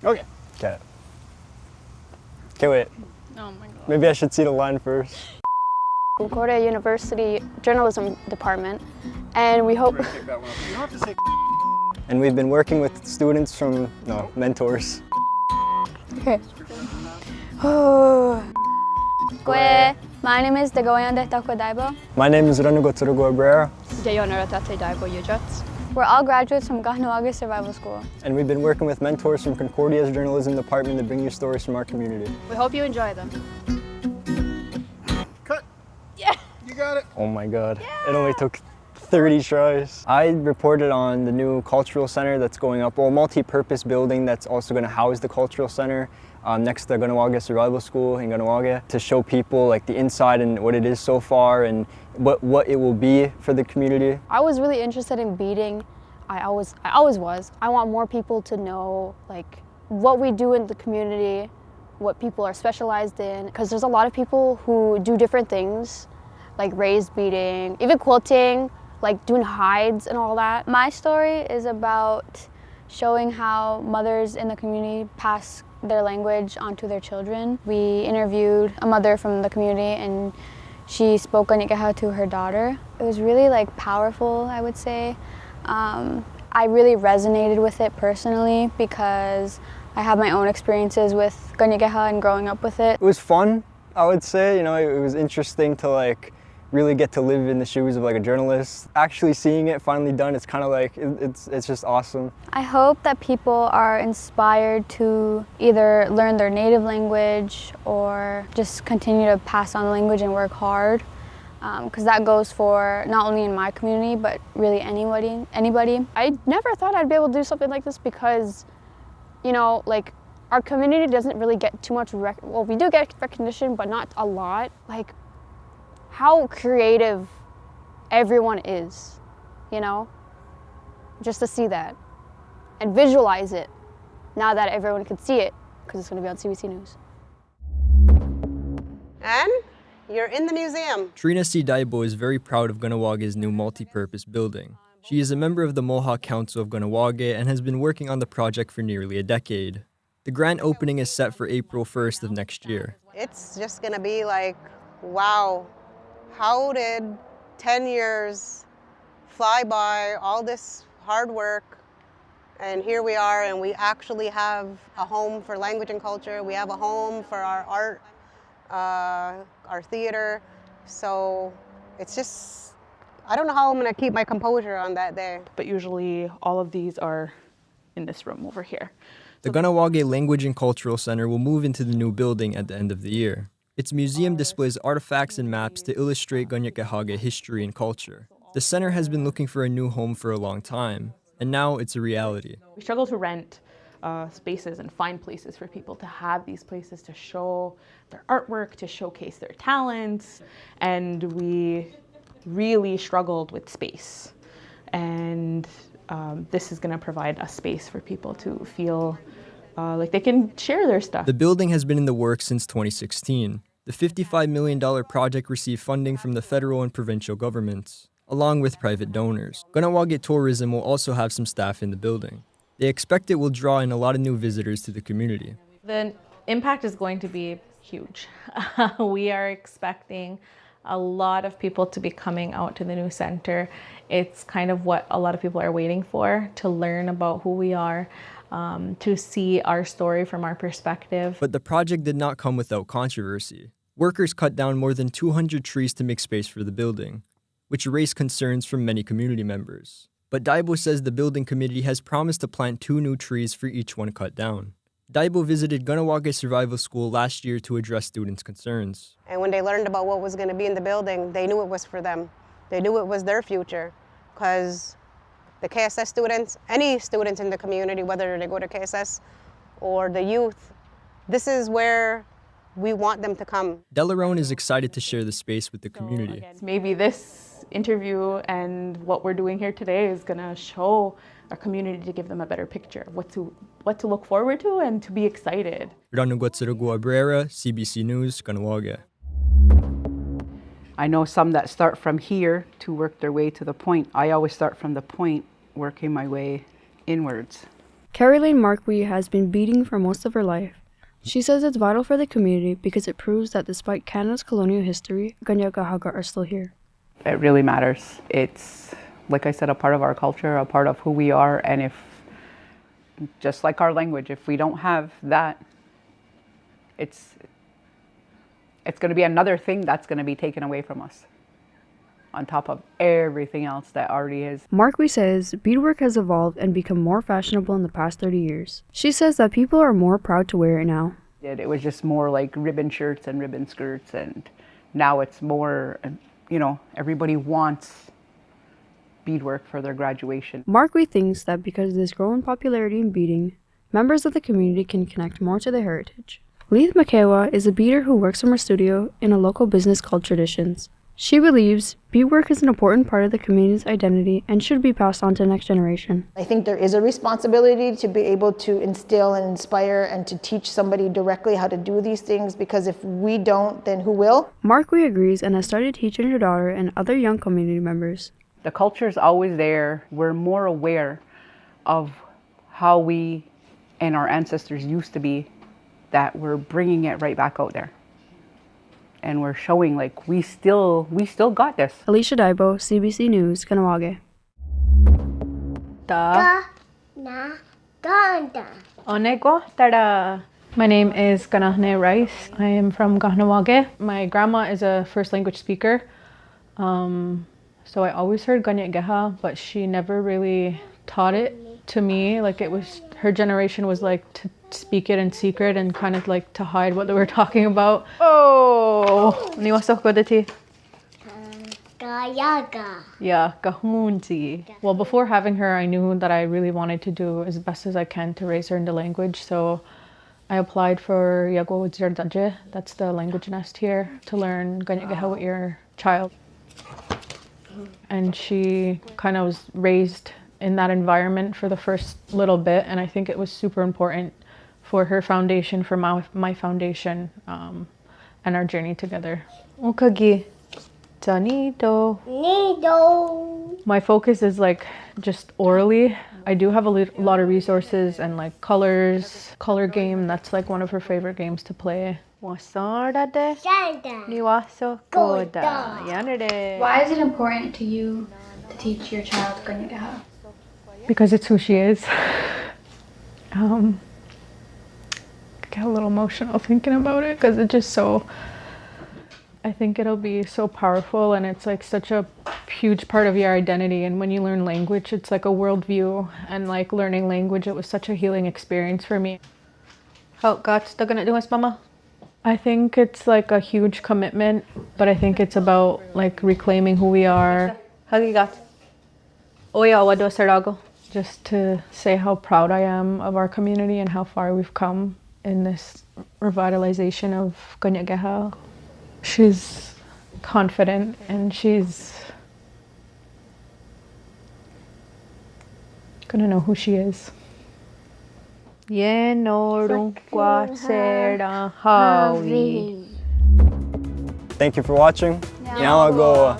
Okay. Okay. Okay, wait. Oh my god. Maybe I should see the line first. Concordia University Journalism Department, and we hope... And we've been working with students from, mentors. Okay. My name is Dagoyan Daibo. My name is Kahnawake Survival School. We're all graduates from Kahnawake Survival School. And we've been working with mentors from Concordia's journalism department to bring you stories from our community. We hope you enjoy them. Cut! Yeah! You got it! Oh my god, Yeah. It only took 30 tries. I reported on the new cultural center that's going up, a multi-purpose building that's also going to house the cultural center next to the Kahnawake Survival School in Kahnawake, to show people like the inside and what it is so far and what it will be for the community. I was really interested in beading. I always was. I want more people to know like what we do in the community, what people are specialized in, because there's a lot of people who do different things, like raised beading, even quilting, like doing hides and all that. My story is about showing how mothers in the community pass their language onto their children. We interviewed a mother from the community and she spoke Kahnawake to her daughter. It was really like powerful, I would say. I really resonated with it personally because I have my own experiences with Kahnawake and growing up with it. It was fun, I would say. You know, it was interesting to like really get to live in the shoes of like a journalist. Actually seeing it finally done, it's kind of like, it's just awesome. I hope that people are inspired to either learn their native language or just continue to pass on the language and work hard. Because that goes for not only in my community, but really anybody. I never thought I'd be able to do something like this because, you know, like our community doesn't really get too much, well, we do get recognition, but not a lot. Like, how creative everyone is, you know? Just to see that and visualize it now that everyone can see it because it's going to be on CBC News. And you're in the museum. Trina C. Daibo is very proud of Kahnawak's new multi-purpose building. She is a member of the Mohawk Council of Kahnawake and has been working on the project for nearly a decade. The grand opening is set for April 1st of next year. It's just going to be like, wow. How did 10 years fly by, all this hard work, and here we are, and we actually have a home for language and culture. We have a home for our art, our theater. So it's just, I don't know how I'm going to keep my composure on that day. But usually all of these are in this room over here. The Kahnawake Language and Cultural Center will move into the new building at the end of the year. Its museum displays artifacts and maps to illustrate Kahnawake history and culture. The center has been looking for a new home for a long time, and now it's a reality. We struggle to rent spaces and find places for people to have these places to show their artwork, to showcase their talents, and we really struggled with space. And this is going to provide a space for people to feel like they can share their stuff. The building has been in the works since 2016. The $55 million project received funding from the federal and provincial governments, along with private donors. Kahnawake Tourism will also have some staff in the building. They expect it will draw in a lot of new visitors to the community. The impact is going to be huge. We are expecting a lot of people to be coming out to the new center. It's kind of what a lot of people are waiting for, to learn about who we are, to see our story from our perspective. But the project did not come without controversy. Workers cut down more than 200 trees to make space for the building, which raised concerns from many community members. But Daibo says the building committee has promised to plant 2 new trees for each one cut down. Daibo visited Kahnawake Survival School last year to address students' concerns. And when they learned about what was going to be in the building, they knew it was for them. They knew it was their future, because the KSS students, any students in the community, whether they go to KSS or the youth, this is where we want them to come. Delarone is excited to share the space with the community. Again, maybe this interview and what we're doing here today is going to show our community, to give them a better picture of what to look forward to and to be excited. CBC News, Kahnawake. I know some that start from here to work their way to the point. I always start from the point, working my way inwards. Caroline Marquis has been beading for most of her life. She says it's vital for the community because it proves that despite Canada's colonial history, Kahnawake are still here. It really matters. It's, like I said, a part of our culture, a part of who we are, and if, just like our language, if we don't have that, it's going to be another thing that's going to be taken away from us, on top of everything else that already is. Marquis says beadwork has evolved and become more fashionable in the past 30 years. She says that people are more proud to wear it now. It was just more like ribbon shirts and ribbon skirts, and now it's more, you know, everybody wants beadwork for their graduation. Marquis thinks that because of this growing popularity in beading, members of the community can connect more to their heritage. Leith Makewa is a beader who works from her studio in a local business called Traditions. She believes beadwork is an important part of the community's identity and should be passed on to the next generation. I think there is a responsibility to be able to instill and inspire and to teach somebody directly how to do these things, because if we don't, then who will? Marquis agrees and has started teaching her daughter and other young community members. The culture is always there. We're more aware of how we and our ancestors used to be, that we're bringing it right back out there. And we're showing like we still got this. Alicia Daibo, CBC News, Kahnawake. My name is Kanahne Rice. I am from Kahnawake. My grandma is a first language speaker. So I always heard Ganyegeha, but she never really taught it to me. Like it was, her generation was like to speak it in secret and kind of like to hide what they were talking about. Oh, niwasok ko dati. Yeah, kahunti. Well, before having her, I knew that I really wanted to do as best as I can to raise her in the language. So I applied for Yagwa Wadzirdaje, that's the language nest here, to learn Ganyegeha with your child. And she kind of was raised in that environment for the first little bit, and I think it was super important for her foundation, for my foundation, and our journey together. Okagi. Tanito. My focus is like just orally. I do have a lot of resources and like color game. That's like one of her favorite games to play. Why is it important to you to teach your child Ganyegeha? Because it's who she is. I get a little emotional thinking about it because it's just so, I think it'll be so powerful, and it's like such a huge part of your identity. And when you learn language, it's like a worldview, and like learning language, it was such a healing experience for me. How God's still gonna do us, Mama? I think it's like a huge commitment, but I think it's about like reclaiming who we are. Just to say how proud I am of our community and how far we've come in this revitalization of Ganyegeha. She's confident and she's gonna know who she is. Thank you for watching. Now I'll go